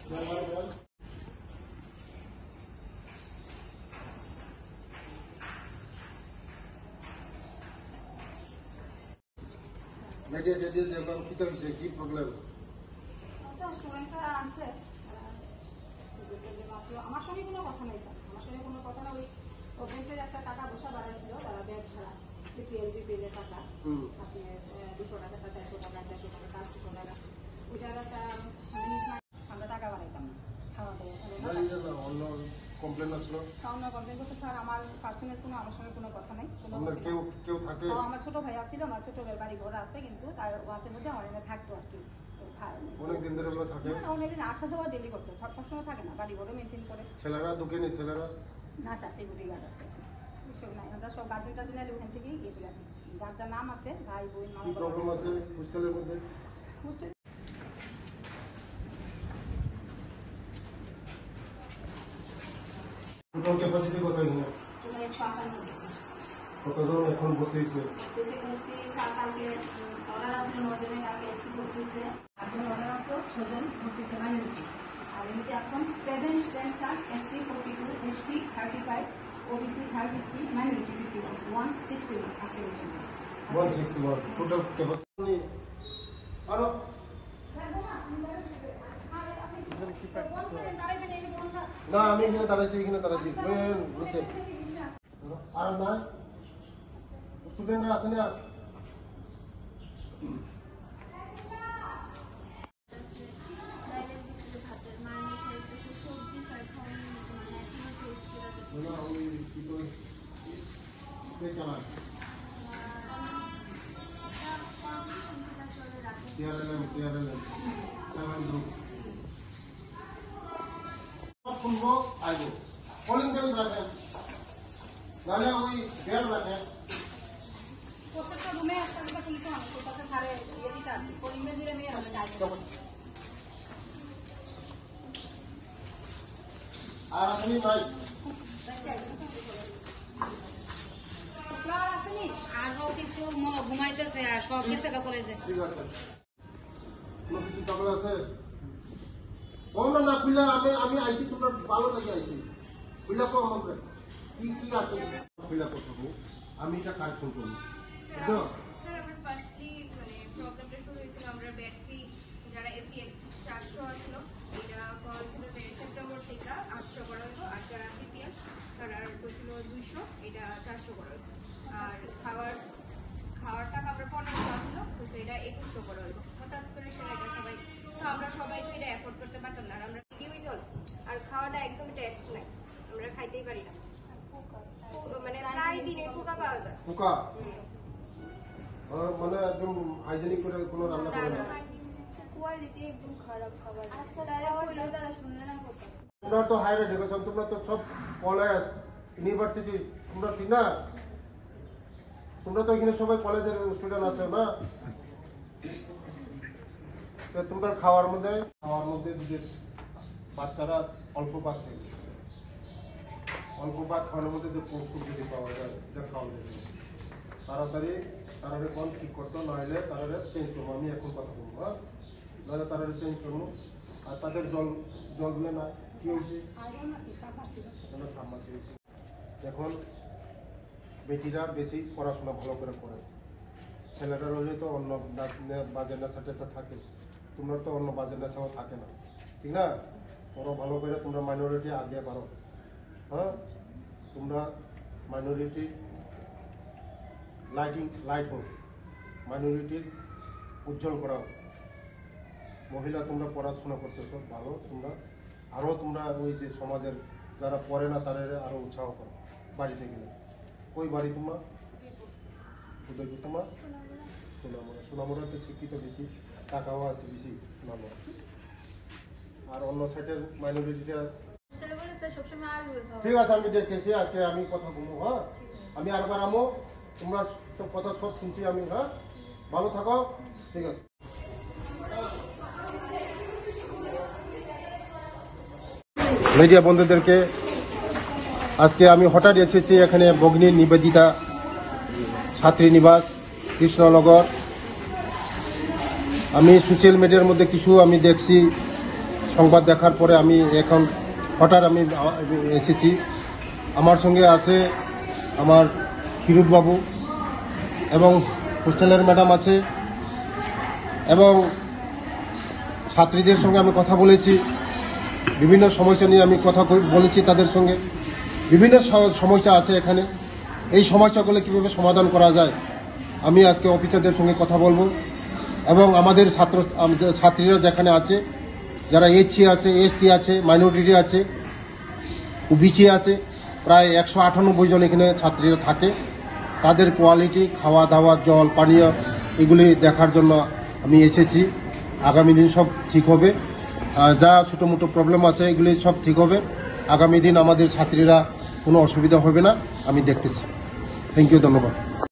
কি প্রবলেম? আমার সঙ্গে কোনো কথা নেই স্যার, আমার সঙ্গে কোনো কথা না। ওই ব্যাংকের একটা টাকা বসা বাড়াইছিল তারা, ব্যাংক ছাড়া বিপিএল টাকা, আপনি 200 টাকা 400 টাকা 150 টাকা 500 টাকা, ওই জায়গাটা আমরা টাকা বাড়াইতাম না। খাওয়া দাওয়া অন্য কমপ্লেন আসলো, অন্য কমপ্লেন করতে স্যার আমার পার্সোনাল কোনো, আমার সঙ্গে কোনো কথা নেই। কেউ থাকে? আমার ছোট ভাই ছিল, আমার ছোট ভাই বাড়ি ঘর আছে, কিন্তু তার ওয়াচের মধ্যে আমার এনে থাকতো আর কি। অনেকদিন ধরে থাকে? অনেকদিন আসা যাওয়া ডেলি করতো, সবসময় থাকে না, বাড়ি ঘরও মেনটেন করে। ছেলেরা ঢুকে নি? ছেলেরা না স্যার, সিকিউরিটি গার্ড আছে, এসব নাই। আমরা সব গার্জেন টার্জেন এলে ওখান থেকেই গিয়ে ফেলে যার যার নাম আছে, ভাই বোন কি প্রবলেম আছে হোস্টেলের মধ্যে? হোস্টেল টোটাল ক্যাপাসিটি কত এখানে? কতজন এখন ভর্তি হয়েছে? স্যার কালকে অর্ডার আসলে 9 জনের, কালকে এসসি ভর্তি হয়েছে, 8 জন অর্ডার আসলো, 6 জন ভর্তি হয়েছে মাইনরিটি। আর এমনিতে এখন present sir SC 42, ST 35, OBC 33, minority 51, 161 আছে। 161 টোটাল ক্যাপাসিটি। আরো না, আমি এখানে দাঁড়াইছি, এখানে দাঁড়াইছি। আর না স্টুডেন্টরা আছে না? শুনবো আইবো, কলিং বেল রাখেন, নাহলে ওই বেল রাখেন। প্রত্যেকটা রুমে একটা করে পুলিশে মানুষ করতে সারে ইয়ে দিতে আর কি, কলিং দিলে মেয়ে হবে যাইবে। আর আপনি ভাই আসেনি আর কিছু মনে ঘুমাইতেছে আর সব গেছে কলেজে। ঠিক আছে, কোনো কিছু ঝগড়া আছে? না না খুলে আমি আইছি, তোমরা ভালো লাগে আইছি, খুলে কো আমরা কি আছে খুলে কো তুমি, আমি এটা কারেকশন করব। বুঝছো স্যার, আমরা ফার্স্টলি মানে প্রবলেমটা শুরু হয়েছিল, আমরা ব্যাটারি যারা এপি 400 আসলো, এটা করা হয়েছিল যে সেপ্টেম্বর থেকে 800 করা হতো, আর যারা সিপিএল তারা করছিল 200, এটা 400 করা হতো। আর খাওয়ার টাকা আমরা 1500 আসলো, তো এটা 2100 করা হতো। হঠাৎ করে সেটা এটা সবাই, তো আমরা সবাই তো এটা অ্যাফোর্ড করতে পারতাম না, আর আমরা ভিডিওই চল, আর খাওয়াটা একদম টেস্ট নাই, আমরা খাইতেই পারি না, মানে প্রায় দিনে পোকা পাওয়া যায়। পোকা মানে একদম হাইজেনিক করে কোনো রান্না করে না, কোয়ালিটি একদম খারাপ খাবার। আচ্ছা, তারা বললো তারা শুনলে না কথা। তোমরা তো হায়ার এডুকেশন, তোমরা তো সব কলেজ ইউনিভার্সিটি, তোমরা কি না? তোমরা তো এখানে সবাই কলেজের স্টুডেন্ট আছে না? তোমরা খাওয়ার মধ্যে যে বাচ্চারা অল্প ভাত খায়, অল্প ভাত খাওয়ার মধ্যে যে পৌষ্টিক যদি পাওয়া যায়, এটা খাওয়া যায় তাড়াতাড়ি। তারা কোন ঠিক করতো, নাহলে তারা চেঞ্জ করবো। আমি এখন কথা বলবো, হ্যাঁ, নাহলে তারা চেঞ্জ করবো। আর তাদের জল দিলে না কি হয়েছে, এখন বেটিরা বেশি পড়াশোনা ভালো করে করে, ছেলেটার হলে তো অন্য বাজে নেশা টেশা থাকে, তোমরা তো অন্য বাজে নেশাও থাকে না, ঠিক না? পড়ো ভালো করে, তোমরা মাইনরিটি আগে পারো, হ্যাঁ, তোমরা মাইনরিটি লাইট হোক, মাইনরিটির উজ্জ্বল করা। মহিলা তোমরা পড়াশোনা করতেছ ভালো, তোমরা আরও তোমরা ওই যে সমাজের যারা পড়ে না তাদের আরও উৎসাহ করো। বাড়িতে গেলে ওই বাড়ি তোমার উদয়পুর, তোমার সোনামুড়াতে শিক্ষিত বেশি, টাকাও আছে বেশি সোনামুড়া। আর অন্য সাইডের মাইনরিটিটা ঠিক আছে, আমি দেখতেছি, আজকে আমি কথা বলবো, হ্যাঁ, আমি আরবার আমো, তোমরা তো কথা সব শুনছি আমি, হ্যাঁ, ভালো থাকো, ঠিক আছে। মিডিয়া বন্ধুদেরকে আজকে আমি হঠাৎ এসেছি এখানে ভগ্নী নিবেদিতা ছাত্রী নিবাস কৃষ্ণনগর। আমি সোশ্যাল মিডিয়ার মধ্যে কিছু আমি দেখছি সংবাদ দেখার পরে আমি এখন হঠাৎ আমি এসেছি। আমার সঙ্গে আছে আমার কিরুট বাবু এবং হোস্টেলের ম্যাডাম আছে এবং ছাত্রীদের সঙ্গে আমি কথা বলেছি। বিভিন্ন সমস্যা নিয়ে আমি কথা বলেছি তাদের সঙ্গে। বিভিন্ন সমস্যা আছে এখানে। এই সমস্যাগুলো কীভাবে সমাধান করা যায় আমি আজকে অফিসারদের সঙ্গে কথা বলবো এবং আমাদের ছাত্রীরা যেখানে আছে, যারা এইচসি আছে, এসটি আছে, মাইনরিটি আছে, ওবিসি আছে, প্রায় 198 জন এখানে ছাত্রীরা থাকে। তাদের কোয়ালিটি, খাওয়া দাওয়া, জল পানীয় এগুলি দেখার জন্য আমি এসেছি। আগামী দিন সব ঠিক হবে। যা ছোটো মোটো প্রবলেম আছে এগুলি সব ঠিক হবে। আগামী দিন আমাদের ছাত্রীরা কোনো অসুবিধা হবে না আমি দেখতেছি। থ্যাংক ইউ, ধন্যবাদ।